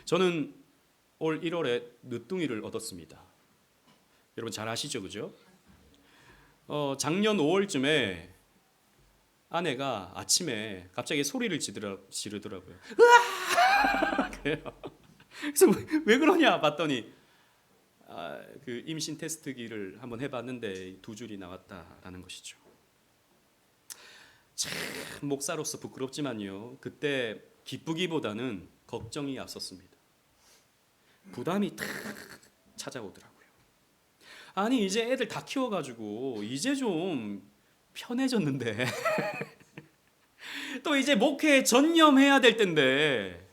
저는 올 1월에 늦둥이를 얻었습니다. 여러분 잘 아시죠, 그죠? 작년 5월쯤에 아내가 아침에 갑자기 소리를 지르더라고요. 으아! 그래요. 그래서 왜 그러냐 봤더니 그 임신 테스트기를 한번 해봤는데 2줄이 나왔다라는 것이죠. 참 목사로서 부끄럽지만요. 그때 기쁘기보다는 걱정이 앞섰습니다. 부담이 탁 찾아오더라고요. 아니 이제 애들 다 키워가지고 이제 좀 편해졌는데 또 이제 목회에 전념해야 될 텐데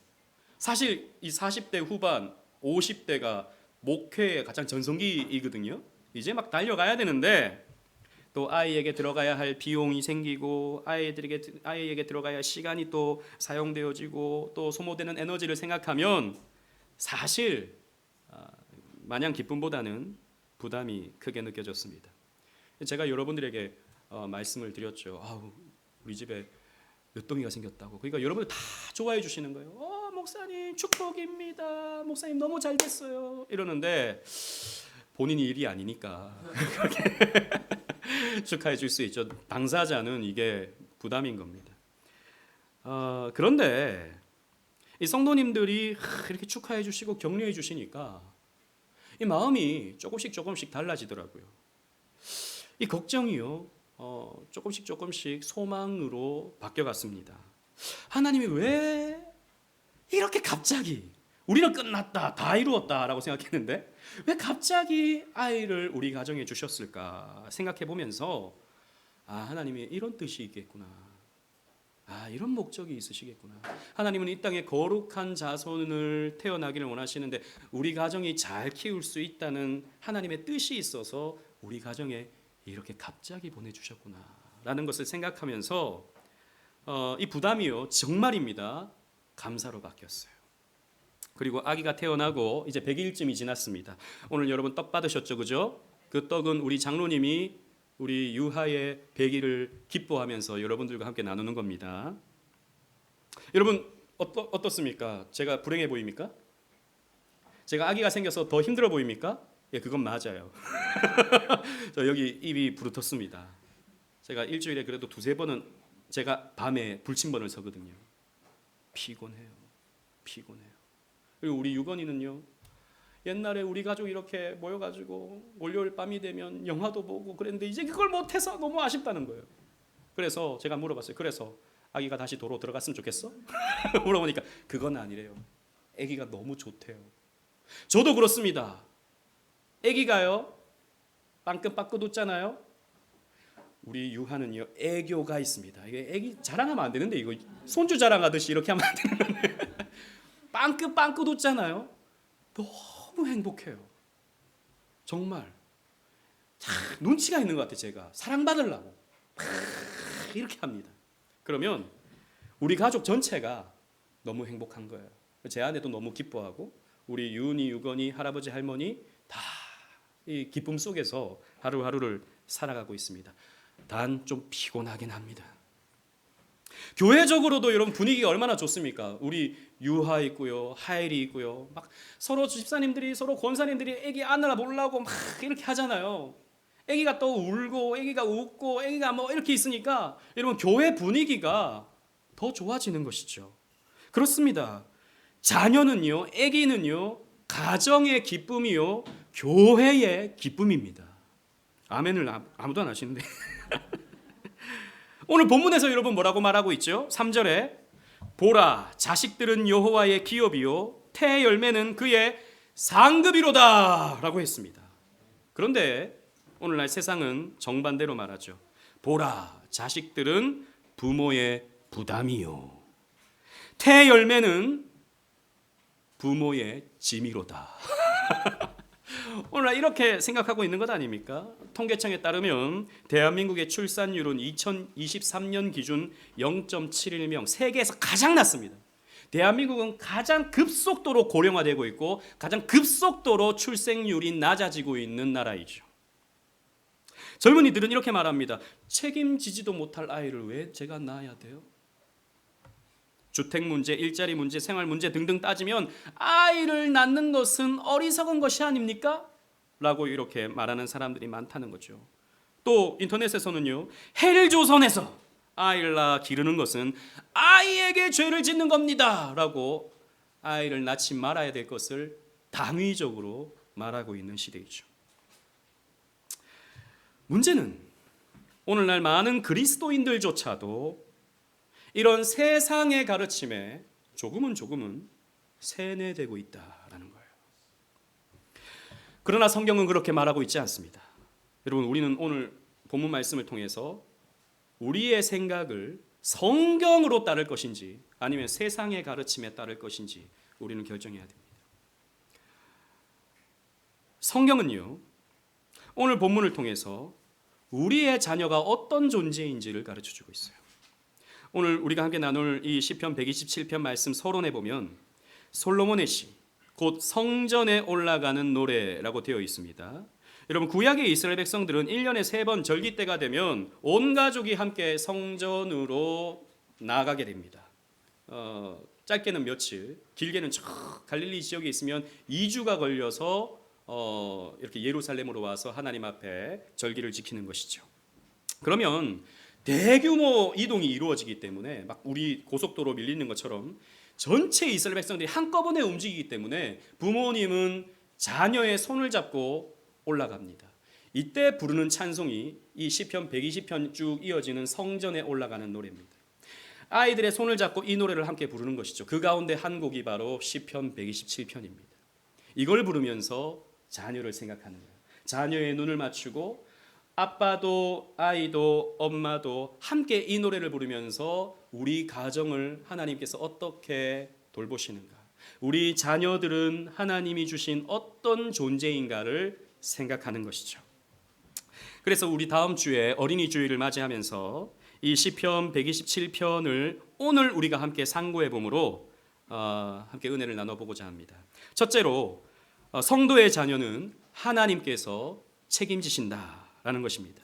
사실 이 40대 후반 50대가 목회의 가장 전성기이거든요. 이제 막 달려가야 되는데 또 아이에게 들어가야 할 비용이 생기고 아이에게 들어가야 할 시간이 또 사용되어지고 또 소모되는 에너지를 생각하면 사실 마냥 기쁨보다는 부담이 크게 느껴졌습니다. 제가 여러분들에게 말씀을 드렸죠. 우리 집에 늦둥이가 생겼다고. 그러니까 여러분들 다 좋아해 주시는 거예요. 목사님 축복입니다. 목사님 너무 잘 됐어요. 이러는데 본인이 일이 아니니까 축하해 줄 수 있죠. 당사자는 이게 부담인 겁니다. 그런데 이 성도님들이 이렇게 축하해 주시고 격려해 주시니까 이 마음이 조금씩 달라지더라고요. 이 걱정이요 조금씩 소망으로 바뀌어갔습니다. 하나님이 왜 이렇게 갑자기 우리는 끝났다 다 이루었다라고 생각했는데 왜 갑자기 아이를 우리 가정에 주셨을까 생각해 보면서 하나님이 이런 뜻이 있겠구나. 이런 목적이 있으시겠구나. 하나님은 이 땅에 거룩한 자손을 태어나기를 원하시는데 우리 가정이 잘 키울 수 있다는 하나님의 뜻이 있어서 우리 가정에 이렇게 갑자기 보내주셨구나 라는 것을 생각하면서 이 부담이요 정말입니다 감사로 바뀌었어요. 그리고 아기가 태어나고 이제 100일쯤이 지났습니다. 오늘 여러분 떡 받으셨죠, 그죠? 그 떡은 우리 장로님이 우리 유하의 100일을 기뻐하면서 여러분들과 함께 나누는 겁니다. 여러분 어떻습니까? 제가 불행해 보입니까? 제가 아기가 생겨서 더 힘들어 보입니까? 예, 그건 맞아요. 저 여기 입이 부르텄습니다. 제가 일주일에 그래도 2-3번은 제가 밤에 불침번을 서거든요. 피곤해요. 그리고 우리 유건이는요. 옛날에 우리 가족 이렇게 모여가지고 월요일 밤이 되면 영화도 보고 그랬는데 이제 그걸 못해서 너무 아쉽다는 거예요. 그래서 제가 물어봤어요. 그래서 아기가 다시 도로 들어갔으면 좋겠어? 물어보니까 그건 아니래요. 아기가 너무 좋대요. 저도 그렇습니다. 아기가요 빵긋빵긋 웃잖아요. 우리 유하는요 애교가 있습니다. 이게 애기 자랑하면 안 되는데 이거 손주 자랑하듯이 이렇게 하면 안 되는데 빵긋빵긋 웃잖아요. 너무 행복해요. 정말 눈치가 있는 것 같아요. 제가 사랑받으려고 이렇게 합니다. 그러면 우리 가족 전체가 너무 행복한 거예요. 제 아내도 너무 기뻐하고 우리 유은이, 유건이, 할아버지, 할머니 다 이 기쁨 속에서 하루하루를 살아가고 있습니다. 단 좀 피곤하긴 합니다. 교회적으로도 여러분 분위기가 얼마나 좋습니까? 우리 유하 있고요, 하엘이 있고요. 막 서로 집사님들이 서로 권사님들이 애기 안으려고 막 이렇게 하잖아요. 애기가 또 울고 애기가 웃고 애기가 뭐 이렇게 있으니까 여러분 교회 분위기가 더 좋아지는 것이죠. 그렇습니다. 자녀는요, 애기는요, 가정의 기쁨이요, 교회의 기쁨입니다. 아멘을 아무도 안 하시는데. 오늘 본문에서 여러분 뭐라고 말하고 있죠? 3절에 보라 자식들은 여호와의 기업이요 태 열매는 그의 상급이로다 라고 했습니다. 그런데 오늘날 세상은 정반대로 말하죠. 보라 자식들은 부모의 부담이요 태 열매는 부모의 짐이로다. 오늘 이렇게 생각하고 있는 것 아닙니까? 통계청에 따르면 대한민국의 출산율은 2023년 기준 0.71명, 세계에서 가장 낮습니다. 대한민국은 가장 급속도로 고령화되고 있고 가장 급속도로 출생률이 낮아지고 있는 나라이죠. 젊은이들은 이렇게 말합니다. 책임지지도 못할 아이를 왜 제가 낳아야 돼요? 주택 문제, 일자리 문제, 생활 문제 등등 따지면 아이를 낳는 것은 어리석은 것이 아닙니까? 라고 이렇게 말하는 사람들이 많다는 거죠. 또 인터넷에서는요, 헬조선에서 아이를 낳아 기르는 것은 아이에게 죄를 짓는 겁니다 라고 아이를 낳지 말아야 될 것을 당위적으로 말하고 있는 시대이죠. 문제는 오늘날 많은 그리스도인들조차도 이런 세상의 가르침에 조금은 세뇌되고 있다라는 거예요. 그러나 성경은 그렇게 말하고 있지 않습니다. 여러분, 우리는 오늘 본문 말씀을 통해서 우리의 생각을 성경으로 따를 것인지 아니면 세상의 가르침에 따를 것인지 우리는 결정해야 됩니다. 성경은요, 오늘 본문을 통해서 우리의 자녀가 어떤 존재인지를 가르쳐주고 있어요. 오늘 우리가 함께 나눌 이 시편 127편 말씀 서론에 보면 솔로몬의 시, 곧 성전에 올라가는 노래라고 되어 있습니다. 여러분, 구약의 이스라엘 백성들은 1년에 3번 절기 때가 되면 온 가족이 함께 성전으로 나가게 됩니다. 짧게는 며칠, 길게는 저 갈릴리 지역에 있으면 2주가 걸려서 이렇게 예루살렘으로 와서 하나님 앞에 절기를 지키는 것이죠. 그러면 대규모 이동이 이루어지기 때문에 막 우리 고속도로 밀리는 것처럼 전체 이스라엘 백성들이 한꺼번에 움직이기 때문에 부모님은 자녀의 손을 잡고 올라갑니다. 이때 부르는 찬송이 이 시편 120편 쭉 이어지는 성전에 올라가는 노래입니다. 아이들의 손을 잡고 이 노래를 함께 부르는 것이죠. 그 가운데 한 곡이 바로 시편 127편입니다. 이걸 부르면서 자녀를 생각하는 거예요. 자녀의 눈을 맞추고 아빠도 아이도 엄마도 함께 이 노래를 부르면서 우리 가정을 하나님께서 어떻게 돌보시는가, 우리 자녀들은 하나님이 주신 어떤 존재인가를 생각하는 것이죠. 그래서 우리 다음 주에 어린이 주일을 맞이하면서 이 시편 127편을 오늘 우리가 함께 상고해 봄으로 함께 은혜를 나눠보고자 합니다. 첫째로 성도의 자녀는 하나님께서 책임지신다라는 것입니다.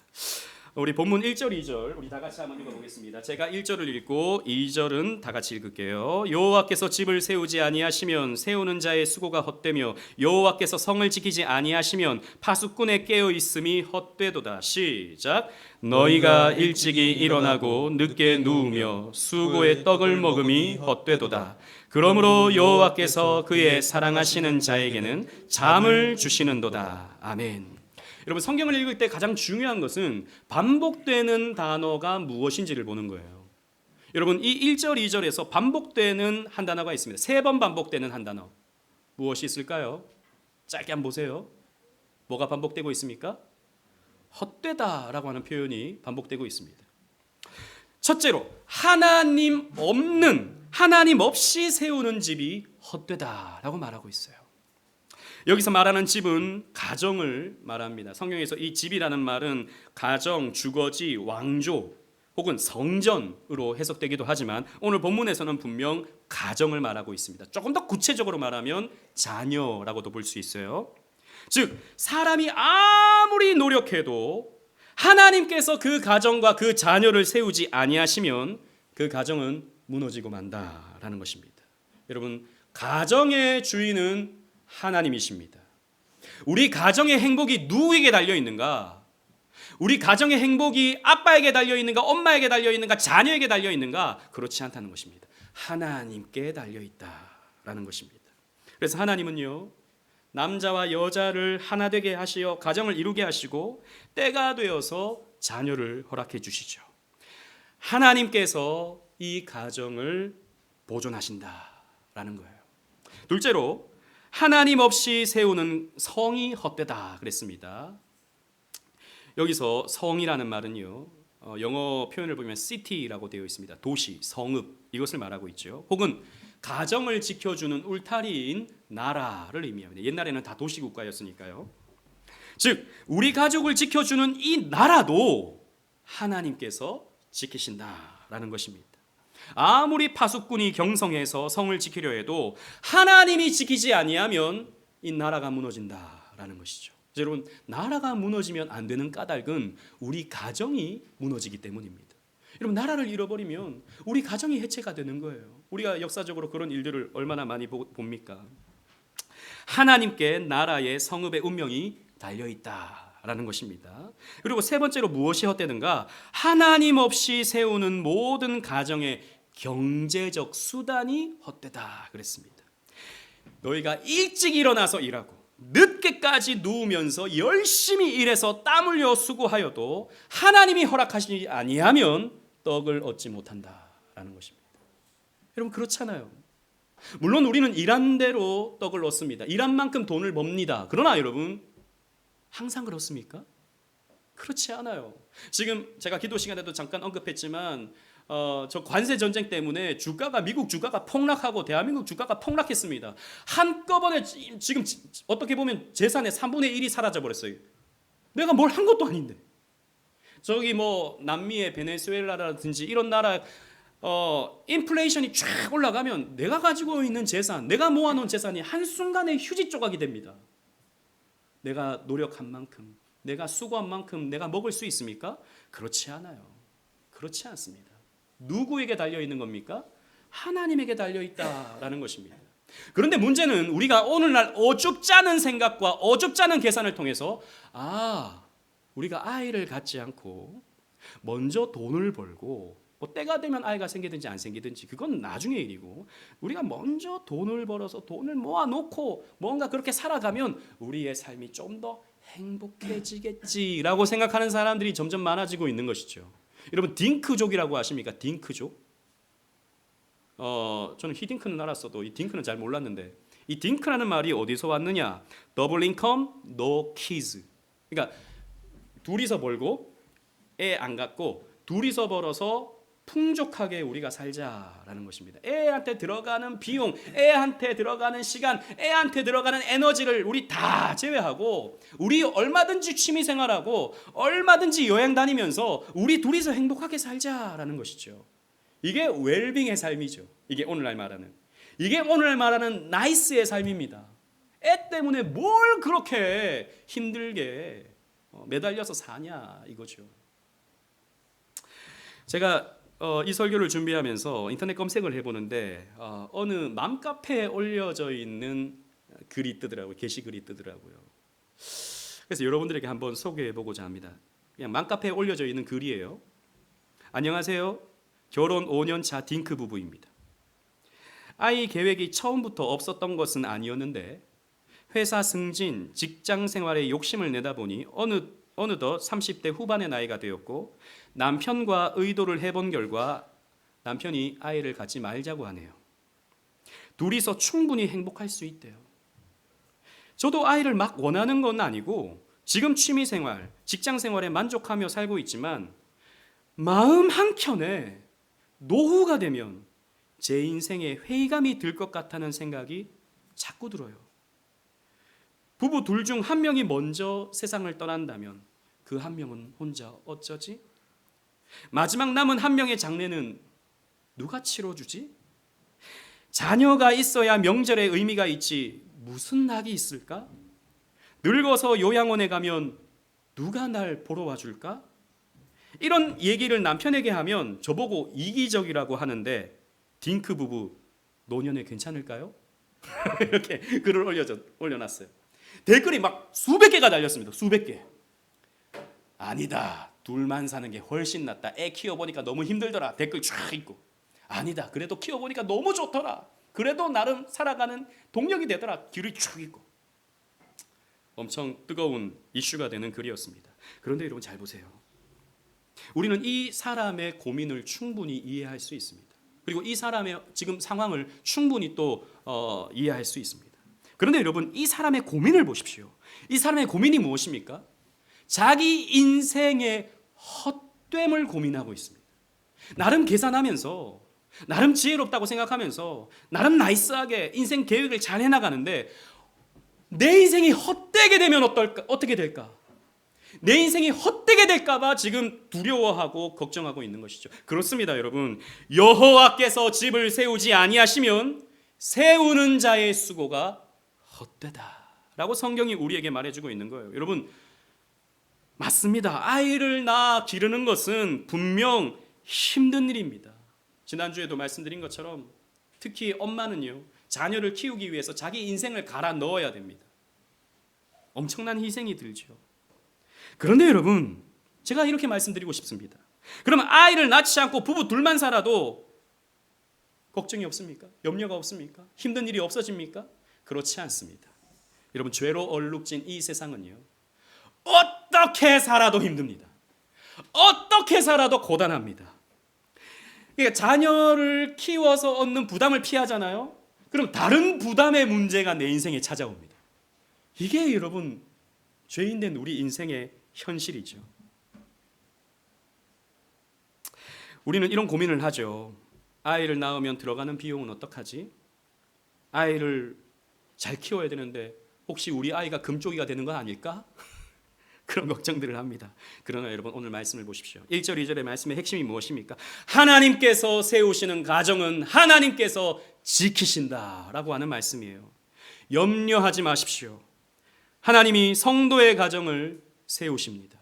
우리 본문 1절 2절 우리 다 같이 한번 읽어보겠습니다. 제가 1절을 읽고 2절은 다 같이 읽을게요. 여호와께서 집을 세우지 아니하시면 세우는 자의 수고가 헛되며 여호와께서 성을 지키지 아니하시면 파수꾼의 깨어 있음이 헛되도다. 시작. 너희가 일찍이 일어나고 늦게 누우며 수고의 떡을 먹음이 헛되도다. 그러므로 여호와께서 그의 사랑하시는 자에게는 잠을 주시는도다. 아멘. 여러분, 성경을 읽을 때 가장 중요한 것은 반복되는 단어가 무엇인지를 보는 거예요. 여러분, 이 1절 2절에서 반복되는 한 단어가 있습니다. 3번 반복되는 한 단어. 무엇이 있을까요? 짧게 한번 보세요. 뭐가 반복되고 있습니까? 헛되다라고 하는 표현이 반복되고 있습니다. 첫째로 하나님 없이 세우는 집이 헛되다라고 말하고 있어요. 여기서 말하는 집은 가정을 말합니다. 성경에서 이 집이라는 말은 가정, 주거지, 왕조 혹은 성전으로 해석되기도 하지만 오늘 본문에서는 분명 가정을 말하고 있습니다. 조금 더 구체적으로 말하면 자녀라고도 볼 수 있어요. 즉, 사람이 아무리 노력해도 하나님께서 그 가정과 그 자녀를 세우지 아니하시면 그 가정은 무너지고 만다라는 것입니다. 여러분, 가정의 주인은 하나님이십니다. 우리 가정의 행복이 누구에게 달려 있는가? 우리 가정의 행복이 아빠에게 달려 있는가? 엄마에게 달려 있는가? 자녀에게 달려 있는가? 그렇지 않다는 것입니다. 하나님께 달려 있다라는 것입니다. 그래서 하나님은요, 남자와 여자를 하나 되게 하시어 가정을 이루게 하시고 때가 되어서 자녀를 허락해 주시죠. 하나님께서 이 가정을 보존하신다라는 거예요. 둘째로 하나님 없이 세우는 성이 헛되다 그랬습니다. 여기서 성이라는 말은요, 영어 표현을 보면 city라고 되어 있습니다. 도시, 성읍, 이것을 말하고 있죠. 혹은 가정을 지켜주는 울타리인 나라를 의미합니다. 옛날에는 다 도시국가였으니까요. 즉, 우리 가족을 지켜주는 이 나라도 하나님께서 지키신다라는 것입니다. 아무리 파수꾼이 경성해서 성을 지키려 해도 하나님이 지키지 아니하면 이 나라가 무너진다라는 것이죠. 여러분, 나라가 무너지면 안 되는 까닭은 우리 가정이 무너지기 때문입니다. 여러분, 나라를 잃어버리면 우리 가정이 해체가 되는 거예요. 우리가 역사적으로 그런 일들을 얼마나 많이 봅니까? 하나님께 나라의 성읍의 운명이 달려있다라는 것입니다. 그리고 세 번째로 무엇이 헛되는가? 하나님 없이 세우는 모든 가정의 경제적 수단이 헛되다 그랬습니다. 너희가 일찍 일어나서 일하고 늦게까지 누우면서 열심히 일해서 땀 흘려 수고하여도 하나님이 허락하시지 아니하면 떡을 얻지 못한다라는 것입니다. 여러분, 그렇잖아요. 물론 우리는 일한 대로 떡을 얻습니다. 일한 만큼 돈을 법니다. 그러나 여러분, 항상 그렇습니까? 그렇지 않아요. 지금 제가 기도 시간에도 잠깐 언급했지만 저 관세 전쟁 때문에 미국 주가가 폭락하고 대한민국 주가가 폭락했습니다. 한꺼번에 지금 어떻게 보면 재산의 3분의 1이 사라져 버렸어요. 내가 뭘 한 것도 아닌데. 저기 뭐 남미의 베네수엘라라든지 이런 나라 인플레이션이 쫙 올라가면 내가 가지고 있는 재산, 내가 모아놓은 재산이 한순간에 휴지 조각이 됩니다. 내가 노력한 만큼, 내가 수고한 만큼 내가 먹을 수 있습니까? 그렇지 않아요. 그렇지 않습니다. 누구에게 달려있는 겁니까? 하나님에게 달려있다라는 것입니다. 그런데 문제는 우리가 오늘날 어줍잖은 생각과 어줍잖은 계산을 통해서 우리가 아이를 갖지 않고 먼저 돈을 벌고 뭐 때가 되면 아이가 생기든지 안 생기든지 그건 나중의 일이고, 우리가 먼저 돈을 벌어서 돈을 모아놓고 뭔가 그렇게 살아가면 우리의 삶이 좀 더 행복해지겠지라고 생각하는 사람들이 점점 많아지고 있는 것이죠. 여러분, 딩크족이라고 아십니까? 딩크족? 저는 히딩크는 알았어도 이 딩크는 잘 몰랐는데, 이 딩크라는 말이 어디서 왔느냐? 더블 인컴, 노 키즈. 그러니까 둘이서 벌고 애 안 갖고 둘이서 벌어서 풍족하게 우리가 살자라는 것입니다. 애한테 들어가는 비용, 애한테 들어가는 시간, 애한테 들어가는 에너지를 우리 다 제외하고 우리 얼마든지 취미 생활하고 얼마든지 여행 다니면서 우리 둘이서 행복하게 살자라는 것이죠. 이게 웰빙의 삶이죠. 이게 오늘날 말하는 나이스의 삶입니다. 애 때문에 뭘 그렇게 힘들게 매달려서 사냐 이거죠. 제가 이 설교를 준비하면서 인터넷 검색을 해보는데 어느 맘카페에 올려져 있는 글이 뜨더라고요. 게시글이 뜨더라고요. 그래서 여러분들에게 한번 소개해보고자 합니다. 그냥 맘카페에 올려져 있는 글이에요. 안녕하세요. 결혼 5년 차 딩크 부부입니다. 아이 계획이 처음부터 없었던 것은 아니었는데 회사 승진, 직장 생활에 욕심을 내다 보니 어느덧 30대 후반의 나이가 되었고 남편과 의도를 해본 결과 남편이 아이를 갖지 말자고 하네요. 둘이서 충분히 행복할 수 있대요. 저도 아이를 막 원하는 건 아니고 지금 취미생활, 직장생활에 만족하며 살고 있지만 마음 한켠에 노후가 되면 제 인생에 회의감이 들 것 같다는 생각이 자꾸 들어요. 부부 둘 중 한 명이 먼저 세상을 떠난다면 그 한 명은 혼자 어쩌지? 마지막 남은 한 명의 장례는 누가 치러주지? 자녀가 있어야 명절에 의미가 있지 무슨 낙이 있을까? 늙어서 요양원에 가면 누가 날 보러 와줄까? 이런 얘기를 남편에게 하면 저보고 이기적이라고 하는데 딩크 부부 노년에 괜찮을까요? 이렇게 글을 올려놨어요. 댓글이 막 수백 개가 달렸습니다. 수백 개. 아니다. 둘만 사는 게 훨씬 낫다. 애 키워보니까 너무 힘들더라. 댓글 쫙 있고. 아니다. 그래도 키워보니까 너무 좋더라. 그래도 나름 살아가는 동력이 되더라. 글이 쭉 있고. 엄청 뜨거운 이슈가 되는 글이었습니다. 그런데 여러분 잘 보세요. 우리는 이 사람의 고민을 충분히 이해할 수 있습니다. 그리고 이 사람의 지금 상황을 충분히 또 이해할 수 있습니다. 그런데 여러분, 이 사람의 고민을 보십시오. 이 사람의 고민이 무엇입니까? 자기 인생의 헛됨을 고민하고 있습니다. 나름 계산하면서, 나름 지혜롭다고 생각하면서, 나름 나이스하게 인생 계획을 잘 해나가는데 내 인생이 헛되게 되면 어떻게 될까? 내 인생이 헛되게 될까 봐 지금 두려워하고 걱정하고 있는 것이죠. 그렇습니다, 여러분. 여호와께서 집을 세우지 아니하시면 세우는 자의 수고가 헛되다라고 성경이 우리에게 말해주고 있는 거예요. 여러분, 맞습니다. 아이를 낳아 기르는 것은 분명 힘든 일입니다. 지난주에도 말씀드린 것처럼 특히 엄마는요, 자녀를 키우기 위해서 자기 인생을 갈아 넣어야 됩니다. 엄청난 희생이 들죠. 그런데 여러분, 제가 이렇게 말씀드리고 싶습니다. 그러면 아이를 낳지 않고 부부 둘만 살아도 걱정이 없습니까? 염려가 없습니까? 힘든 일이 없어집니까? 그렇지 않습니다. 여러분, 죄로 얼룩진 이 세상은요, 어떻게 살아도 힘듭니다. 어떻게 살아도 고단합니다. 그러니까 자녀를 키워서 얻는 부담을 피하잖아요. 그럼 다른 부담의 문제가 내 인생에 찾아옵니다. 이게 여러분, 죄인된 우리 인생의 현실이죠. 우리는 이런 고민을 하죠. 아이를 낳으면 들어가는 비용은 어떡하지? 아이를 잘 키워야 되는데 혹시 우리 아이가 금쪽이가 되는 건 아닐까? 그런 걱정들을 합니다. 그러나 여러분, 오늘 말씀을 보십시오. 1절 2절의 말씀의 핵심이 무엇입니까? 하나님께서 세우시는 가정은 하나님께서 지키신다라고 하는 말씀이에요. 염려하지 마십시오. 하나님이 성도의 가정을 세우십니다.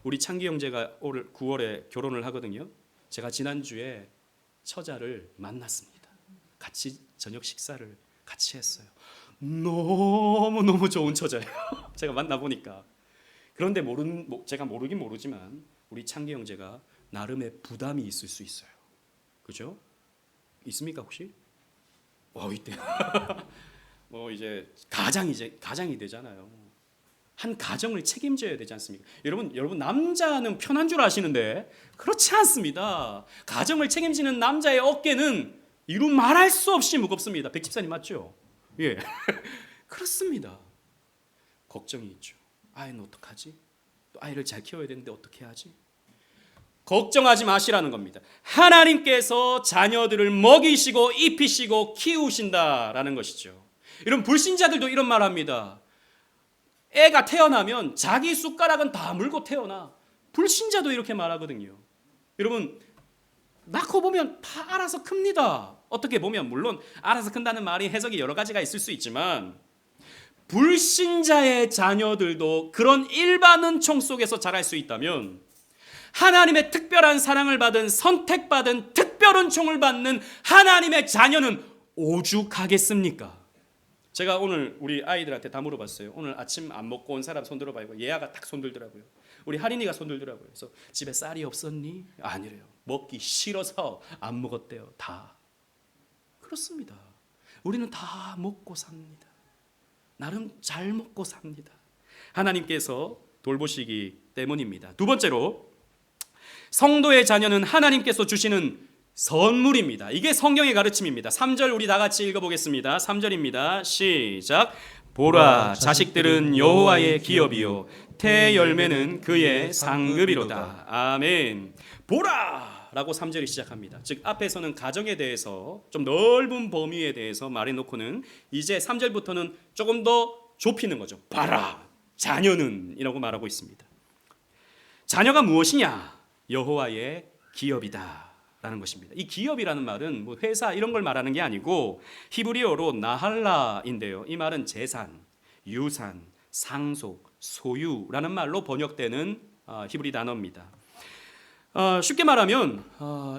우리 창기 형제가 올 9월에 결혼을 하거든요. 제가 지난주에 처자를 만났습니다. 같이 저녁 식사를 같이 했어요. 너무너무 좋은 처자예요. 제가 만나보니까. 그런데 제가 모르긴 모르지만 우리 창기 형제가 나름의 부담이 있을 수 있어요. 그죠? 있습니까 혹시? 있대요. 이제 가장이 되잖아요. 한 가정을 책임져야 되지 않습니까? 여러분 남자는 편한 줄 아시는데 그렇지 않습니다. 가정을 책임지는 남자의 어깨는 이루 말할 수 없이 무겁습니다. 백 집사님 맞죠? 예, 그렇습니다. 걱정이 있죠. 아이는 어떡하지? 또 아이를 잘 키워야 되는데 어떻게 하지? 걱정하지 마시라는 겁니다. 하나님께서 자녀들을 먹이시고 입히시고 키우신다라는 것이죠. 이런 불신자들도 이런 말 합니다. 애가 태어나면 자기 숟가락은 다 물고 태어나. 불신자도 이렇게 말하거든요. 여러분, 낳고 보면 다 알아서 큽니다. 어떻게 보면 물론 알아서 큰다는 말이 해석이 여러 가지가 있을 수 있지만 불신자의 자녀들도 그런 일반 은총 속에서 자랄 수 있다면 하나님의 특별한 사랑을 받은 선택받은 특별 은총을 받는 하나님의 자녀는 오죽하겠습니까? 제가 오늘 우리 아이들한테 다 물어봤어요. 오늘 아침 안 먹고 온 사람 손 들어봐요. 예아가 딱 손 들더라고요. 우리 할인이가 손 들더라고요. 그래서 집에 쌀이 없었니? 아니래요. 먹기 싫어서 안 먹었대요. 다. 그렇습니다. 우리는 다 먹고 삽니다. 나름 잘 먹고 삽니다. 하나님께서 돌보시기 때문입니다. 두 번째로, 성도의 자녀는 하나님께서 주시는 선물입니다. 이게 성경의 가르침입니다. 3절 우리 다 같이 읽어보겠습니다. 3절입니다. 시작. 보라, 자식들은 여호와의 기업이요 태 열매는 그의 상급이로다. 아멘. 보라! 라고 3절이 시작합니다. 즉 앞에서는 가정에 대해서 좀 넓은 범위에 대해서 말해놓고는 이제 3절부터는 조금 더 좁히는 거죠. 봐라, 자녀는 이라고 말하고 있습니다. 자녀가 무엇이냐? 여호와의 기업이다 라는 것입니다. 이 기업이라는 말은 뭐 회사 이런 걸 말하는 게 아니고 히브리어로 나할라인데요. 이 말은 재산, 유산, 상속, 소유라는 말로 번역되는 히브리 단어입니다. 쉽게 말하면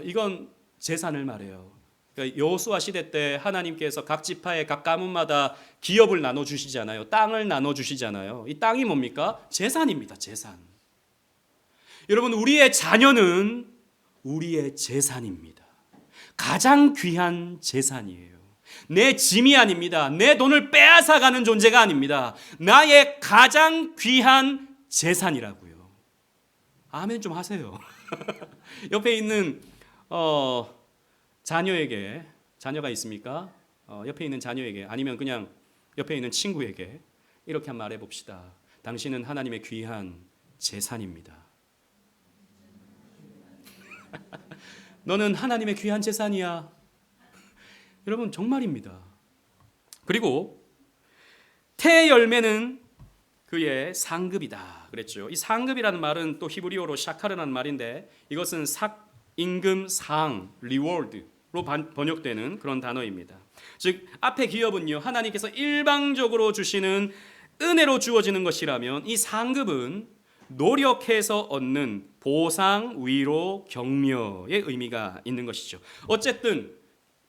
이건 재산을 말해요. 그러니까 여호수아 시대 때 하나님께서 각 지파의 각 가문마다 기업을 나눠주시잖아요. 땅을 나눠주시잖아요. 이 땅이 뭡니까? 재산입니다. 재산. 여러분, 우리의 자녀는 우리의 재산입니다. 가장 귀한 재산이에요. 내 짐이 아닙니다. 내 돈을 빼앗아가는 존재가 아닙니다. 나의 가장 귀한 재산이라고요. 아멘 좀 하세요. 옆에 있는 자녀에게, 자녀가 있습니까? 옆에 있는 자녀에게 아니면 그냥 옆에 있는 친구에게 이렇게 한번 말해 봅시다. 당신은 하나님의 귀한 재산입니다. 너는 하나님의 귀한 재산이야. 여러분 정말입니다. 그리고 태 열매는 그의 상급이다 그랬죠. 이 상급이라는 말은 또 히브리어로 샤카르라는 말인데 이것은 삭, 임금, 상, 리워드로 번역되는 그런 단어입니다. 즉 앞에 기업은요 하나님께서 일방적으로 주시는 은혜로 주어지는 것이라면 이 상급은 노력해서 얻는 보상, 위로, 격려의 의미가 있는 것이죠. 어쨌든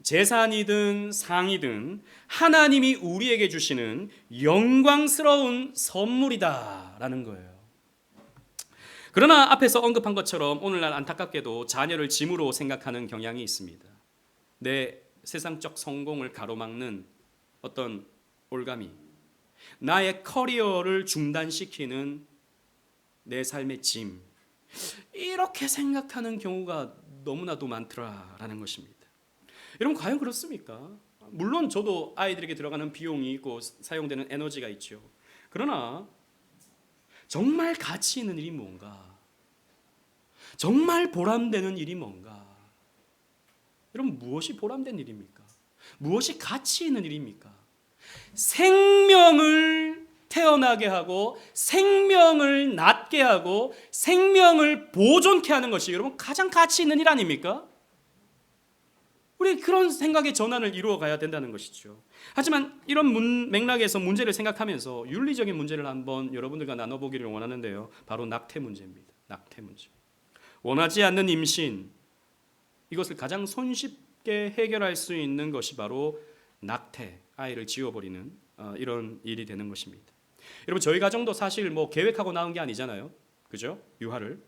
재산이든 상이든 하나님이 우리에게 주시는 영광스러운 선물이다라는 거예요. 그러나 앞에서 언급한 것처럼 오늘날 안타깝게도 자녀를 짐으로 생각하는 경향이 있습니다. 내 세상적 성공을 가로막는 어떤 올가미, 나의 커리어를 중단시키는 내 삶의 짐, 이렇게 생각하는 경우가 너무나도 많더라라는 것입니다. 여러분, 과연 그렇습니까? 물론 저도 아이들에게 들어가는 비용이 있고 사용되는 에너지가 있죠. 그러나 정말 가치 있는 일이 뭔가? 정말 보람되는 일이 뭔가? 여러분, 무엇이 보람된 일입니까? 무엇이 가치 있는 일입니까? 생명을 태어나게 하고 생명을 낫게 하고 생명을 보존케 하는 것이 여러분 가장 가치 있는 일 아닙니까? 우리 그런 생각의 전환을 이루어 가야 된다는 것이죠. 하지만 이런 맥락에서 문제를 생각하면서 윤리적인 문제를 한번 여러분들과 나눠보기를 원하는데요. 바로 낙태 문제입니다. 낙태 문제. 원하지 않는 임신, 이것을 가장 손쉽게 해결할 수 있는 것이 바로 낙태, 아이를 지워버리는 이런 일이 되는 것입니다. 여러분, 저희 가정도 사실 뭐 계획하고 나온 게 아니잖아요. 그죠? 유아를.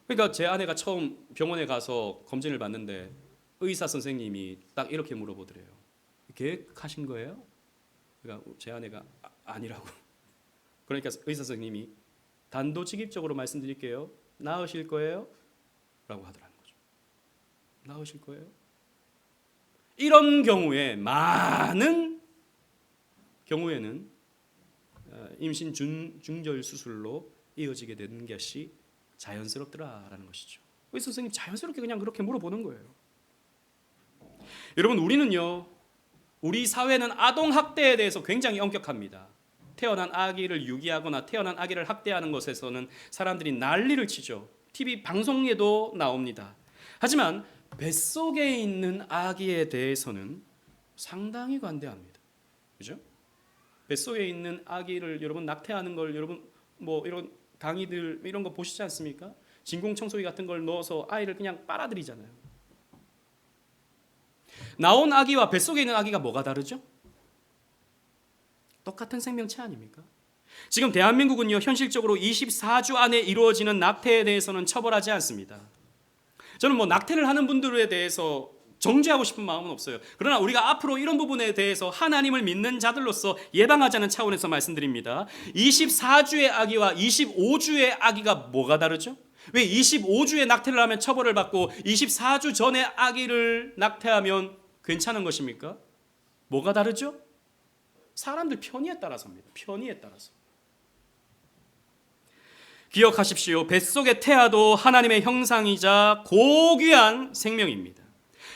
그러니까 제 아내가 처음 병원에 가서 검진을 받는데 의사 선생님이 딱 이렇게 물어보더래요. 계획하신 거예요? 그러니까 제 아내가 아니라고. 그러니까 의사 선생님이 단도직입적으로 말씀드릴게요. 낳으실 거예요? 라고 하더라는 거죠. 낳으실 거예요? 이런 경우에 많은 경우에는 임신 중절 수술로 이어지게 되는 것이 자연스럽더라라는 것이죠. 의사 선생님 자연스럽게 그냥 그렇게 물어보는 거예요. 여러분, 우리 사회는 아동 학대에 대해서 굉장히 엄격합니다. 태어난 아기를 유기하거나 태어난 아기를 학대하는 것에서는 사람들이 난리를 치죠. TV 방송에도 나옵니다. 하지만 뱃속에 있는 아기에 대해서는 상당히 관대합니다. 그죠? 뱃속에 있는 아기를 여러분 낙태하는 걸 여러분 뭐 이런 강의들 이런 거 보시지 않습니까? 진공청소기 같은 걸 넣어서 아이를 그냥 빨아들이잖아요. 나온 아기와 뱃속에 있는 아기가 뭐가 다르죠? 똑같은 생명체 아닙니까? 지금 대한민국은요, 현실적으로 24주 안에 이루어지는 낙태에 대해서는 처벌하지 않습니다. 저는 뭐 낙태를 하는 분들에 대해서 정죄하고 싶은 마음은 없어요. 그러나 우리가 앞으로 이런 부분에 대해서 하나님을 믿는 자들로서 예방하자는 차원에서 말씀드립니다. 24주의 아기와 25주의 아기가 뭐가 다르죠? 왜 25주에 낙태를 하면 처벌을 받고 24주 전에 아기를 낙태하면 괜찮은 것입니까? 뭐가 다르죠? 사람들 편의에 따라서입니다. 편의에 따라서. 기억하십시오. 뱃속의 태아도 하나님의 형상이자 고귀한 생명입니다.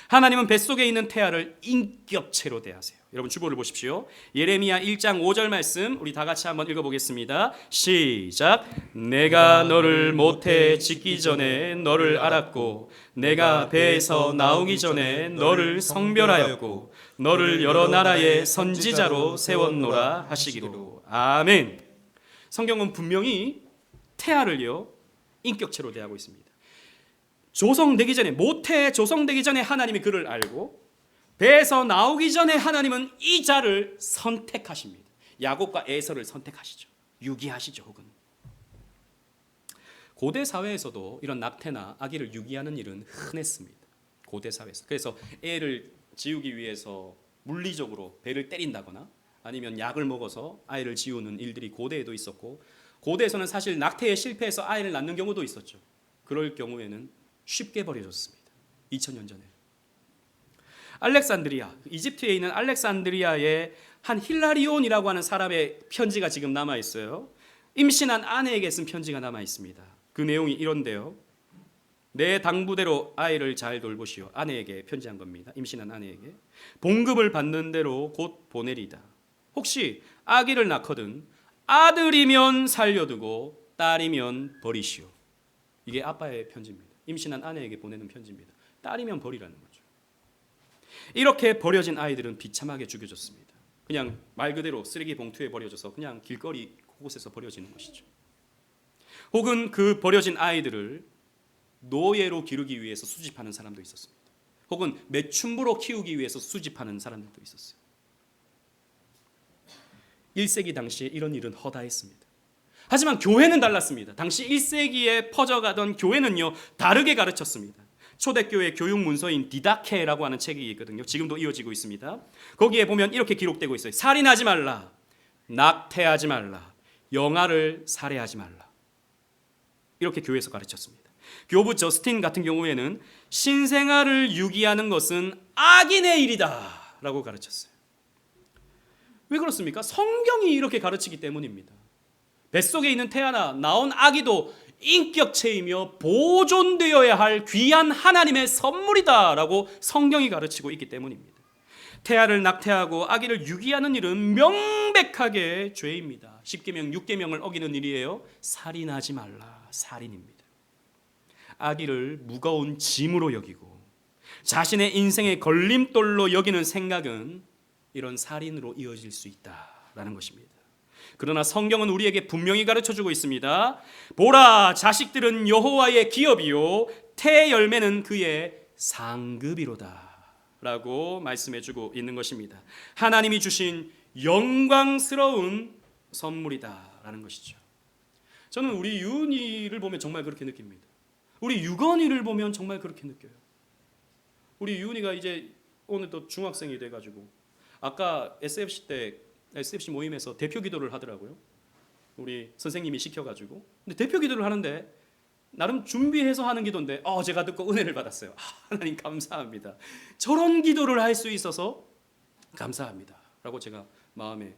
하나님은 뱃속에 있는 태아를 인격체로 대하세요. 여러분 주보를 보십시오. 예레미야 1장 5절 말씀 우리 다 같이 한번 읽어보겠습니다. 시작. 내가 너를 모태에 짓기 전에 너를 알았고 내가 배에서 나오기 전에 너를 성별하였고 너를 여러 나라의 선지자로 세웠노라 하시기로. 아멘. 성경은 분명히 태아를요 인격체로 대하고 있습니다. 조성되기 전에, 모태에 조성되기 전에 하나님이 그를 알고 배에서 나오기 전에 하나님은 이 자를 선택하십니다. 야곱과 에서를 선택하시죠. 유기하시죠. 혹은 고대 사회에서도 이런 낙태나 아기를 유기하는 일은 흔했습니다. 고대 사회에서. 그래서 애를 지우기 위해서 물리적으로 배를 때린다거나 아니면 약을 먹어서 아이를 지우는 일들이 고대에도 있었고, 고대에서는 사실 낙태에 실패해서 아이를 낳는 경우도 있었죠. 그럴 경우에는 쉽게 버려졌습니다. 2000년 전에. 알렉산드리아, 이집트에 있는 알렉산드리아의 한 힐라리온이라고 하는 사람의 편지가 지금 남아 있어요. 임신한 아내에게 쓴 편지가 남아 있습니다. 그 내용이 이런데요. 내 당부대로 아이를 잘 돌보시오. 아내에게 편지한 겁니다. 임신한 아내에게. 봉급을 받는 대로 곧 보내리다. 혹시 아기를 낳거든 아들이면 살려두고 딸이면 버리시오. 이게 아빠의 편지입니다. 임신한 아내에게 보내는 편지입니다. 딸이면 버리라는 거죠. 이렇게 버려진 아이들은 비참하게 죽여졌습니다. 그냥 말 그대로 쓰레기 봉투에 버려져서 그냥 길거리 곳곳에서 버려지는 것이죠. 혹은 그 버려진 아이들을 노예로 기르기 위해서 수집하는 사람도 있었습니다. 혹은 매춘부로 키우기 위해서 수집하는 사람들도 있었어요. 1세기 당시에 이런 일은 허다했습니다. 하지만 교회는 달랐습니다. 당시 1세기에 퍼져가던 교회는요, 다르게 가르쳤습니다. 초대교회 교육 문서인 디다케라고 하는 책이 있거든요. 지금도 이어지고 있습니다. 거기에 보면 이렇게 기록되고 있어요. 살인하지 말라, 낙태하지 말라, 영아를 살해하지 말라. 이렇게 교회에서 가르쳤습니다. 교부 저스틴 같은 경우에는 신생아를 유기하는 것은 악인의 일이다 라고 가르쳤어요. 왜 그렇습니까? 성경이 이렇게 가르치기 때문입니다. 뱃속에 있는 태 하나, 나온 아기도 인격체이며 보존되어야 할 귀한 하나님의 선물이다 라고 성경이 가르치고 있기 때문입니다. 태아를 낙태하고 아기를 유기하는 일은 명백하게 죄입니다. 10계명 6계명을 어기는 일이에요. 살인하지 말라, 살인입니다. 아기를 무거운 짐으로 여기고 자신의 인생의 걸림돌로 여기는 생각은 이런 살인으로 이어질 수 있다라는 것입니다. 그러나 성경은 우리에게 분명히 가르쳐주고 있습니다. 보라, 자식들은 여호와의 기업이요 태 열매는 그의 상급이로다 라고 말씀해주고 있는 것입니다. 하나님이 주신 영광스러운 선물이다라는 것이죠. 저는 우리 유은이를 보면 정말 그렇게 느낍니다. 우리 유건이를 보면 정말 그렇게 느껴요. 우리 유은이가 이제 오늘 또 중학생이 돼가지고 아까 SFC 모임에서 대표 기도를 하더라고요. 우리 선생님이 시켜가지고. 근데 대표 기도를 하는데 나름 준비해서 하는 기도인데 제가 듣고 은혜를 받았어요. 하나님 감사합니다. 저런 기도를 할 수 있어서 감사합니다 라고 제가 마음에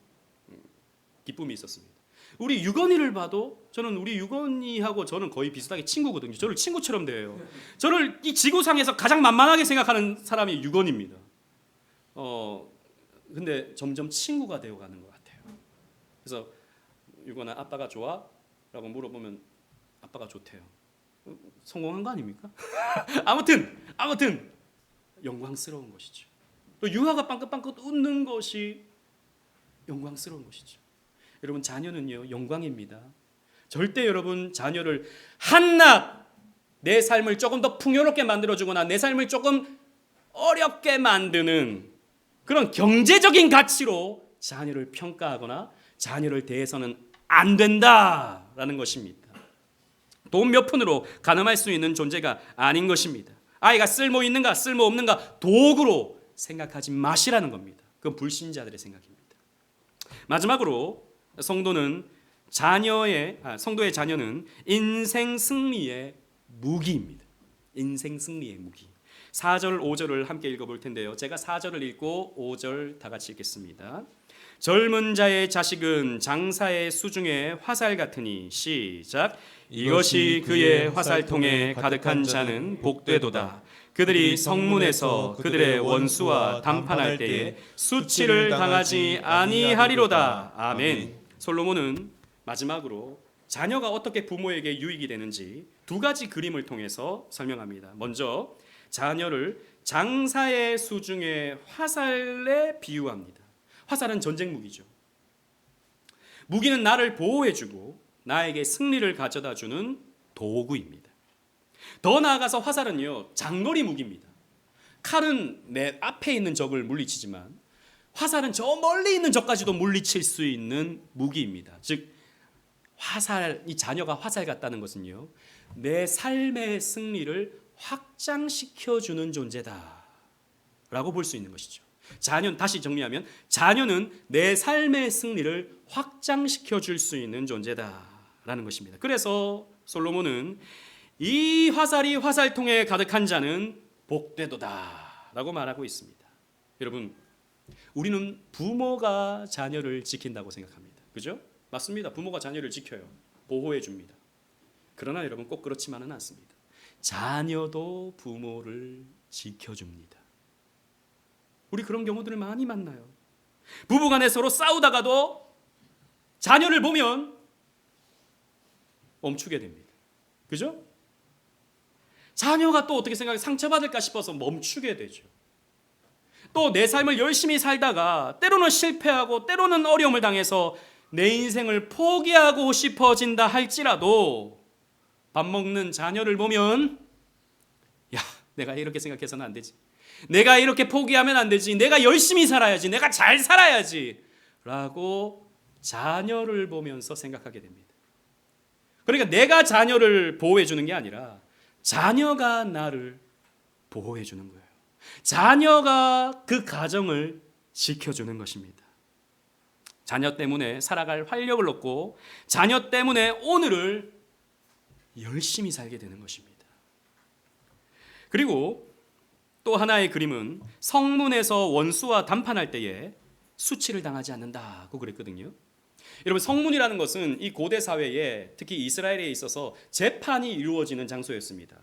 기쁨이 있었습니다. 우리 유건이를 봐도 저는 우리 유건이하고 저는 거의 비슷하게 친구거든요. 저를 친구처럼 대해요. 저를 이 지구상에서 가장 만만하게 생각하는 사람이 유건입니다. 근데 점점 친구가 되어가는 것 같아요. 그래서 유건아 아빠가 좋아? 라고 물어보면 아빠가 좋대요. 성공한 거 아닙니까? 아무튼 영광스러운 것이죠. 또 유아가 빵긋빵긋 웃는 것이 영광스러운 것이죠. 여러분 자녀는요 영광입니다. 절대 여러분 자녀를 한낱 내 삶을 조금 더 풍요롭게 만들어주거나 내 삶을 조금 어렵게 만드는 그런 경제적인 가치로 자녀를 평가하거나 자녀를 대해서는 안 된다라는 것입니다. 돈 몇 푼으로 가늠할 수 있는 존재가 아닌 것입니다. 아이가 쓸모 있는가 쓸모 없는가 도구로 생각하지 마시라는 겁니다. 그건 불신자들의 생각입니다. 마지막으로 성도의 자녀는 인생 승리의 무기입니다. 인생 승리의 무기. 4절 5절을 함께 읽어볼 텐데요. 제가 4절을 읽고 5절 다 같이 읽겠습니다. 젊은 자의 자식은 장사의 수중에 화살 같으니 시작. 이것이 그의 화살통에 가득한 자는 복되도다. 그들이 성문에서 그들의 원수와 담판할 때에 수치를 당하지 아니하리로다. 아멘. 솔로몬은 마지막으로 자녀가 어떻게 부모에게 유익이 되는지 두 가지 그림을 통해서 설명합니다. 먼저 자녀를 장사의 수중에 화살에 비유합니다. 화살은 전쟁 무기죠. 무기는 나를 보호해주고 나에게 승리를 가져다주는 도구입니다. 더 나아가서 화살은요 장거리 무기입니다. 칼은 내 앞에 있는 적을 물리치지만 화살은 저 멀리 있는 적까지도 물리칠 수 있는 무기입니다. 즉 이 자녀가 화살 같다는 것은요 내 삶의 승리를 확장시켜주는 존재다라고 볼 수 있는 것이죠. 다시 정리하면 자녀는 내 삶의 승리를 확장시켜줄 수 있는 존재다라는 것입니다. 그래서 솔로몬은 이 화살이 화살통에 가득한 자는 복되도다라고 말하고 있습니다. 여러분 우리는 부모가 자녀를 지킨다고 생각합니다. 그죠? 맞습니다. 부모가 자녀를 지켜요. 보호해 줍니다. 그러나 여러분 꼭 그렇지만은 않습니다. 자녀도 부모를 지켜줍니다. 우리 그런 경우들을 많이 만나요. 부부간에 서로 싸우다가도 자녀를 보면 멈추게 됩니다. 그죠? 자녀가 또 어떻게 생각해 상처받을까 싶어서 멈추게 되죠. 또 내 삶을 열심히 살다가 때로는 실패하고 때로는 어려움을 당해서 내 인생을 포기하고 싶어진다 할지라도 밥 먹는 자녀를 보면 야, 내가 이렇게 생각해서는 안 되지. 내가 이렇게 포기하면 안 되지. 내가 열심히 살아야지. 내가 잘 살아야지. 라고 자녀를 보면서 생각하게 됩니다. 그러니까 내가 자녀를 보호해 주는 게 아니라 자녀가 나를 보호해 주는 거예요. 자녀가 그 가정을 지켜주는 것입니다. 자녀 때문에 살아갈 활력을 얻고 자녀 때문에 오늘을 열심히 살게 되는 것입니다. 그리고 또 하나의 그림은 성문에서 원수와 담판할 때에 수치를 당하지 않는다고 그랬거든요. 여러분, 성문이라는 것은 이 고대 사회에 특히 이스라엘에 있어서 재판이 이루어지는 장소였습니다.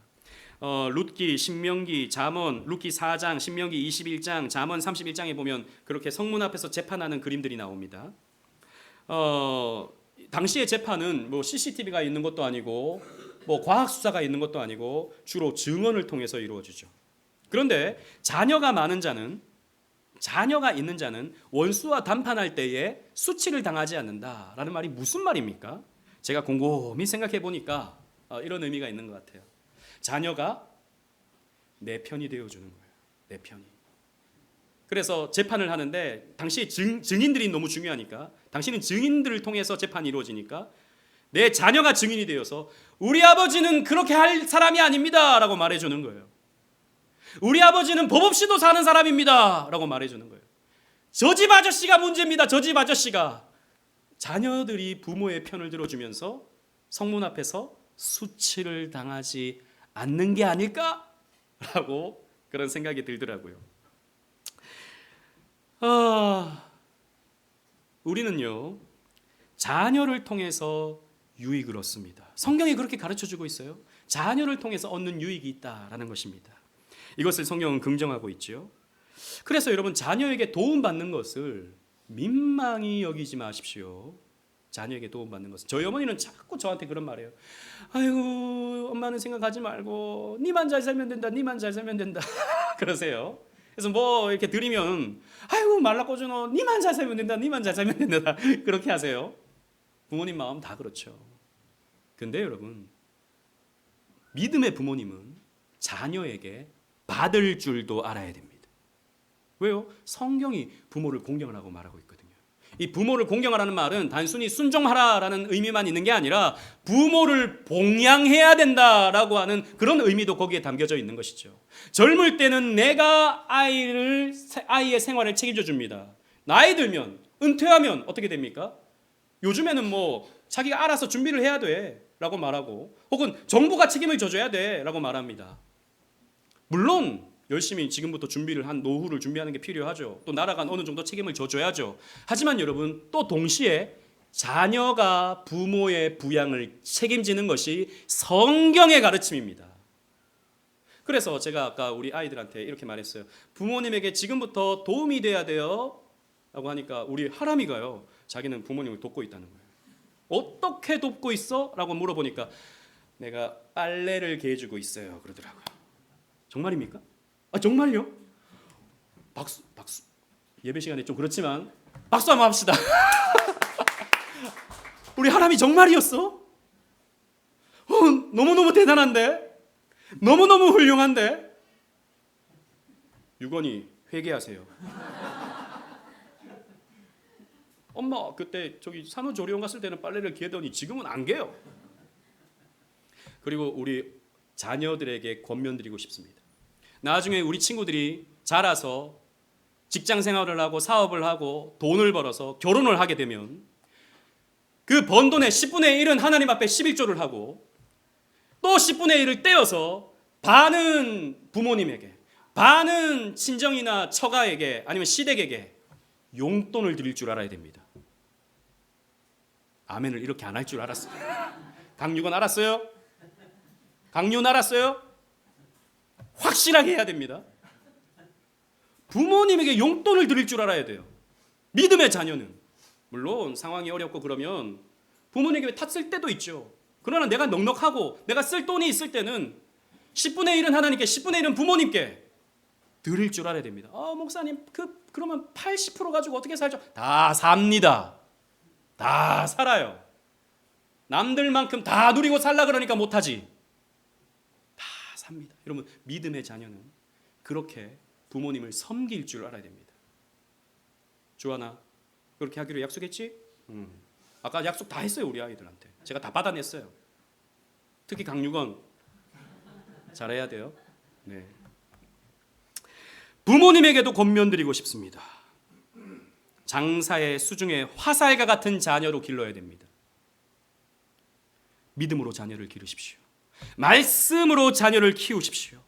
룻기, 신명기, 잠언, 룻기 4장, 신명기 21장, 잠언 31장에 보면 그렇게 성문 앞에서 재판하는 그림들이 나옵니다. 당시의 재판은 뭐 CCTV가 있는 것도 아니고 뭐 과학 수사가 있는 것도 아니고 주로 증언을 통해서 이루어지죠. 그런데 자녀가 있는 자는 원수와 담판할 때에 수치를 당하지 않는다라는 말이 무슨 말입니까? 제가 곰곰이 생각해 보니까 이런 의미가 있는 것 같아요. 자녀가 내 편이 되어주는 거예요. 내 편이. 그래서 재판을 하는데 당시 증인들이 너무 중요하니까, 당신은 증인들을 통해서 재판이 이루어지니까 내 자녀가 증인이 되어서 우리 아버지는 그렇게 할 사람이 아닙니다 라고 말해주는 거예요. 우리 아버지는 법 없이도 사는 사람입니다 라고 말해주는 거예요. 저 집 아저씨가 문제입니다. 저 집 아저씨가. 자녀들이 부모의 편을 들어주면서 성문 앞에서 수치를 당하지 않는 게 아닐까라고 그런 생각이 들더라고요. 우리는요, 자녀를 통해서 유익을 얻습니다. 성경이 그렇게 가르쳐주고 있어요. 자녀를 통해서 얻는 유익이 있다라는 것입니다. 이것을 성경은 긍정하고 있죠. 그래서 여러분, 자녀에게 도움받는 것을 민망히 여기지 마십시오. 자녀에게 도움받는 것은. 저희 어머니는 자꾸 저한테 그런 말이에요. 아이고, 엄마는 생각하지 말고 니만 잘 살면 된다. 니만 잘 살면 된다. 그러세요. 그래서 뭐 이렇게 드리면 아이고 말라꼬주노 니만 잘 살면 된다. 니만 잘 살면 된다. 그렇게 하세요. 부모님 마음 다 그렇죠. 근데 여러분, 믿음의 부모님은 자녀에게 받을 줄도 알아야 됩니다. 왜요? 성경이 부모를 공경하라고 말하고 있거든요. 이 부모를 공경하라는 말은 단순히 순종하라라는 의미만 있는 게 아니라 부모를 봉양해야 된다라고 하는 그런 의미도 거기에 담겨져 있는 것이죠. 젊을 때는 내가 아이의 생활을 책임져 줍니다. 나이 들면, 은퇴하면 어떻게 됩니까? 요즘에는 뭐 자기가 알아서 준비를 해야 돼 라고 말하고, 혹은 정부가 책임을 져줘야 돼 라고 말합니다. 물론 열심히 지금부터 준비를 한 노후를 준비하는 게 필요하죠. 또 나라가 어느 정도 책임을 져줘야죠. 하지만 여러분, 또 동시에 자녀가 부모의 부양을 책임지는 것이 성경의 가르침입니다. 그래서 제가 아까 우리 아이들한테 이렇게 말했어요. 부모님에게 지금부터 도움이 돼야 돼요 라고 하니까 우리 하람이가요, 자기는 부모님을 돕고 있다는 거예요. 어떻게 돕고 있어? 라고 물어보니까 내가 빨래를 개해주고 있어요 그러더라고요. 정말입니까? 아, 정말요? 박수. 예배 시간에 좀 그렇지만 박수 한번 합시다. 우리 하람이 정말이었어? 너무너무 대단한데? 너무너무 훌륭한데? 유건이 회개하세요. 엄마 그때 저기 산후조리원 갔을 때는 빨래를 개더니 지금은 안 개요. 그리고 우리 자녀들에게 권면드리고 싶습니다. 나중에 우리 친구들이 자라서 직장 생활을 하고 사업을 하고 돈을 벌어서 결혼을 하게 되면 그 번 돈의 10분의 1은 하나님 앞에 11조를 하고 또 10분의 1을 떼어서 반은 부모님에게, 반은 친정이나 처가에게 아니면 시댁에게 용돈을 드릴 줄 알아야 됩니다. 아멘을 이렇게 안 할 줄 알았어요. 강유건 알았어요? 강윤 알았어요? 확실하게 해야 됩니다. 부모님에게 용돈을 드릴 줄 알아야 돼요. 믿음의 자녀는. 물론 상황이 어렵고 그러면 부모님에게 탔을 때도 있죠. 그러나 내가 넉넉하고 내가 쓸 돈이 있을 때는 10분의 1은 하나님께, 10분의 1은 부모님께 드릴 줄 알아야 됩니다. 목사님 그러면 80% 가지고 어떻게 살죠? 다 삽니다. 다 살아요. 남들만큼 다 누리고 살라 그러니까 못하지. 삽니다. 여러분, 믿음의 자녀는 그렇게 부모님을 섬길 줄 알아야 됩니다. 주하나, 그렇게 하기로 약속했지? 아까 약속 다 했어요. 우리 아이들한테 제가 다 받아냈어요. 특히 강유건 잘해야 돼요. 네. 부모님에게도 권면드리고 싶습니다. 장사의 수중에 화살과 같은 자녀로 길러야 됩니다. 믿음으로 자녀를 기르십시오. 말씀으로 자녀를 키우십시오.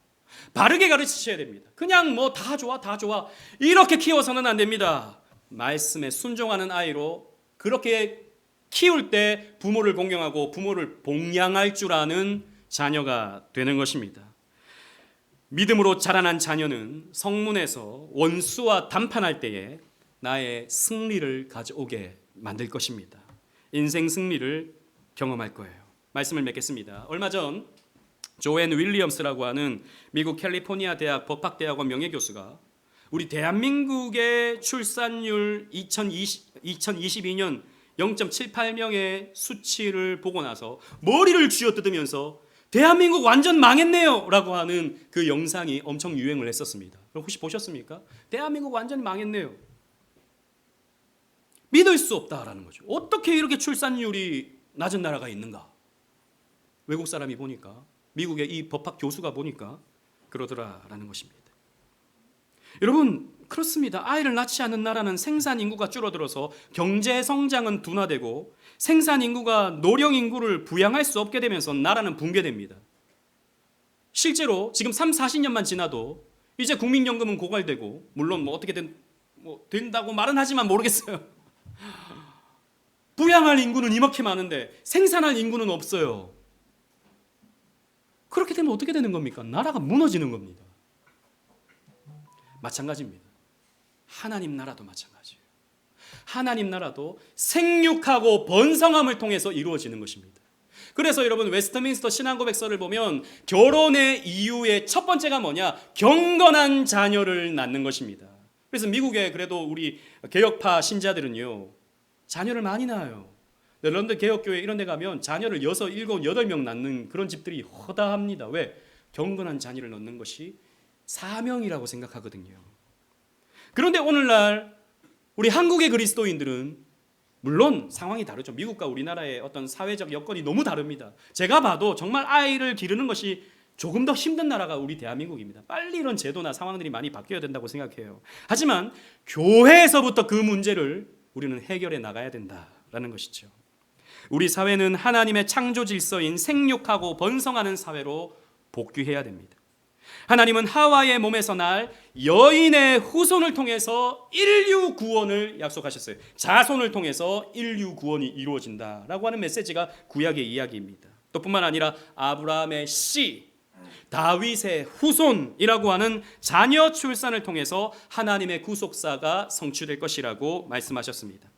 바르게 가르치셔야 됩니다. 그냥 뭐 다 좋아 다 좋아 이렇게 키워서는 안 됩니다. 말씀에 순종하는 아이로 그렇게 키울 때 부모를 공경하고 부모를 봉양할 줄 아는 자녀가 되는 것입니다. 믿음으로 자라난 자녀는 성문에서 원수와 담판할 때에 나의 승리를 가져오게 만들 것입니다. 인생 승리를 경험할 거예요. 말씀을 맺겠습니다. 얼마 전 조앤 윌리엄스라고 하는 미국 캘리포니아 대학 법학대학원 명예교수가 우리 대한민국의 출산율 2022년 0.78명의 수치를 보고 나서 머리를 쥐어뜯으면서 대한민국 완전 망했네요 라고 하는 그 영상이 엄청 유행을 했었습니다. 혹시 보셨습니까? 대한민국 완전 망했네요. 믿을 수 없다라는 거죠. 어떻게 이렇게 출산율이 낮은 나라가 있는가? 외국 사람이 보니까, 미국의 이 법학 교수가 보니까 그러더라라는 것입니다. 여러분, 그렇습니다. 아이를 낳지 않는 나라는 생산 인구가 줄어들어서 경제 성장은 둔화되고 생산 인구가 노령 인구를 부양할 수 없게 되면서 나라는 붕괴됩니다. 실제로 지금 3, 40년만 지나도 이제 국민연금은 고갈되고, 물론 뭐 어떻게 된다고 말은 하지만 모르겠어요. 부양할 인구는 이렇게 많은데 생산할 인구는 없어요. 그렇게 되면 어떻게 되는 겁니까? 나라가 무너지는 겁니다. 마찬가지입니다. 하나님 나라도 마찬가지예요. 하나님 나라도 생육하고 번성함을 통해서 이루어지는 것입니다. 그래서 여러분, 웨스트민스터 신앙고백서를 보면 결혼의 이유의 첫 번째가 뭐냐? 경건한 자녀를 낳는 것입니다. 그래서 미국의 그래도 우리 개혁파 신자들은요, 자녀를 많이 낳아요. 런던 개혁교회 이런 데 가면 자녀를 6, 7, 8명 낳는 그런 집들이 허다합니다. 왜? 경건한 자녀를 낳는 것이 사명이라고 생각하거든요. 그런데 오늘날 우리 한국의 그리스도인들은 물론 상황이 다르죠. 미국과 우리나라의 어떤 사회적 여건이 너무 다릅니다. 제가 봐도 정말 아이를 기르는 것이 조금 더 힘든 나라가 우리 대한민국입니다. 빨리 이런 제도나 상황들이 많이 바뀌어야 된다고 생각해요. 하지만 교회에서부터 그 문제를 우리는 해결해 나가야 된다라는 것이죠. 우리 사회는 하나님의 창조 질서인 생육하고 번성하는 사회로 복귀해야 됩니다. 하나님은 하와의 몸에서 날 여인의 후손을 통해서 인류 구원을 약속하셨어요. 자손을 통해서 인류 구원이 이루어진다라고 하는 메시지가 구약의 이야기입니다. 또 뿐만 아니라 아브라함의 씨, 다윗의 후손이라고 하는 자녀 출산을 통해서 하나님의 구속사가 성취될 것이라고 말씀하셨습니다.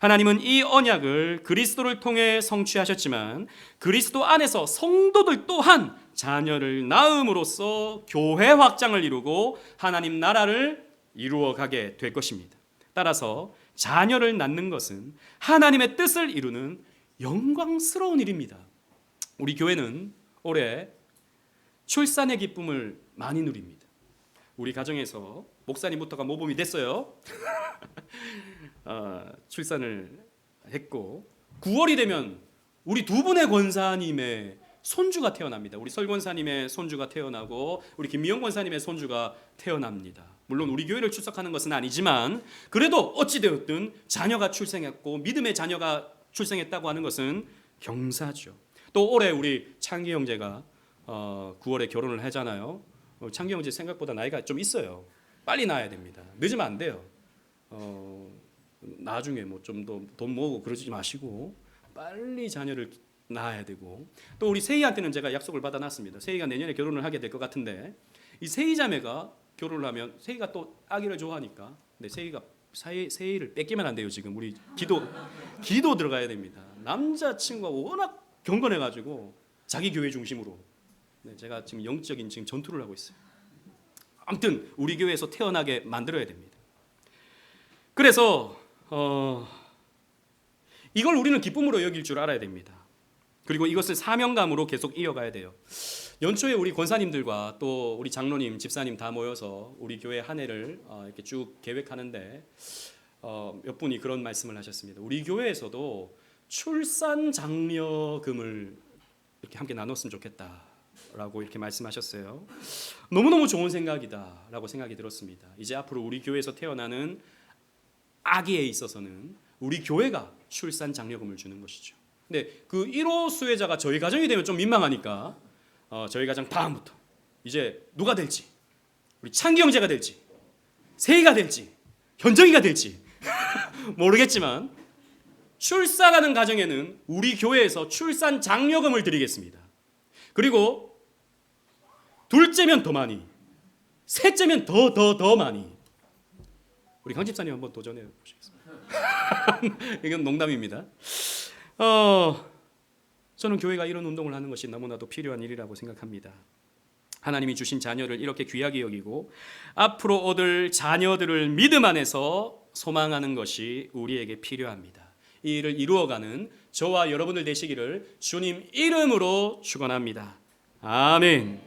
하나님은 이 언약을 그리스도를 통해 성취하셨지만 그리스도 안에서 성도들 또한 자녀를 낳음으로써 교회 확장을 이루고 하나님 나라를 이루어가게 될 것입니다. 따라서 자녀를 낳는 것은 하나님의 뜻을 이루는 영광스러운 일입니다. 우리 교회는 올해 출산의 기쁨을 많이 누립니다. 우리 가정에서 목사님부터가 모범이 됐어요. 출산을 했고 9월이 되면 우리 두 분의 권사님의 손주가 태어납니다. 우리 설 권사님의 손주가 태어나고 우리 김미영 권사님의 손주가 태어납니다. 물론 우리 교회를 출석하는 것은 아니지만 그래도 어찌되었든 자녀가 출생했고 믿음의 자녀가 출생했다고 하는 것은 경사죠. 또 올해 우리 창기 형제가 9월에 결혼을 하잖아요. 창기 형제 생각보다 나이가 좀 있어요. 빨리 낳아야 됩니다. 늦으면 안 돼요. 나중에 뭐 좀 더 돈 모으고 그러지 마시고 빨리 자녀를 낳아야 되고, 또 우리 세희한테는 제가 약속을 받아놨습니다. 세희가 내년에 결혼을 하게 될 것 같은데 이 세희 자매가 결혼을 하면 세희가 또 아기를 좋아하니까 근데 세희를 뺏기면 안 돼요. 지금 우리 기도 들어가야 됩니다. 남자친구가 워낙 경건해가지고 자기 교회 중심으로 제가 지금 영적인 지금 전투를 하고 있어요. 아무튼 우리 교회에서 태어나게 만들어야 됩니다. 그래서 이걸 우리는 기쁨으로 여길 줄 알아야 됩니다. 그리고 이것을 사명감으로 계속 이어가야 돼요. 연초에 우리 권사님들과 또 우리 장로님, 집사님 다 모여서 우리 교회 한 해를 이렇게 쭉 계획하는데 몇 분이 그런 말씀을 하셨습니다. 우리 교회에서도 출산 장려금을 이렇게 함께 나눴으면 좋겠다라고 이렇게 말씀하셨어요. 너무너무 좋은 생각이다라고 생각이 들었습니다. 이제 앞으로 우리 교회에서 태어나는 아기에 있어서는 우리 교회가 출산 장려금을 주는 것이죠. 근데 그 1호 수혜자가 저희 가정이 되면 좀 민망하니까 저희 가정 다음부터 이제 누가 될지, 우리 창기 형제가 될지, 세희가 될지, 현정이가 될지 모르겠지만 출산하는 가정에는 우리 교회에서 출산 장려금을 드리겠습니다. 그리고 둘째면 더 많이, 셋째면 더 많이. 우리 강 집사님 한번 도전해 보시겠습니다. 이건 농담입니다. 저는 교회가 이런 운동을 하는 것이 너무나도 필요한 일이라고 생각합니다. 하나님이 주신 자녀를 이렇게 귀하게 여기고 앞으로 얻을 자녀들을 믿음 안에서 소망하는 것이 우리에게 필요합니다. 이 일을 이루어가는 저와 여러분들 되시기를 주님 이름으로 축원합니다. 아멘.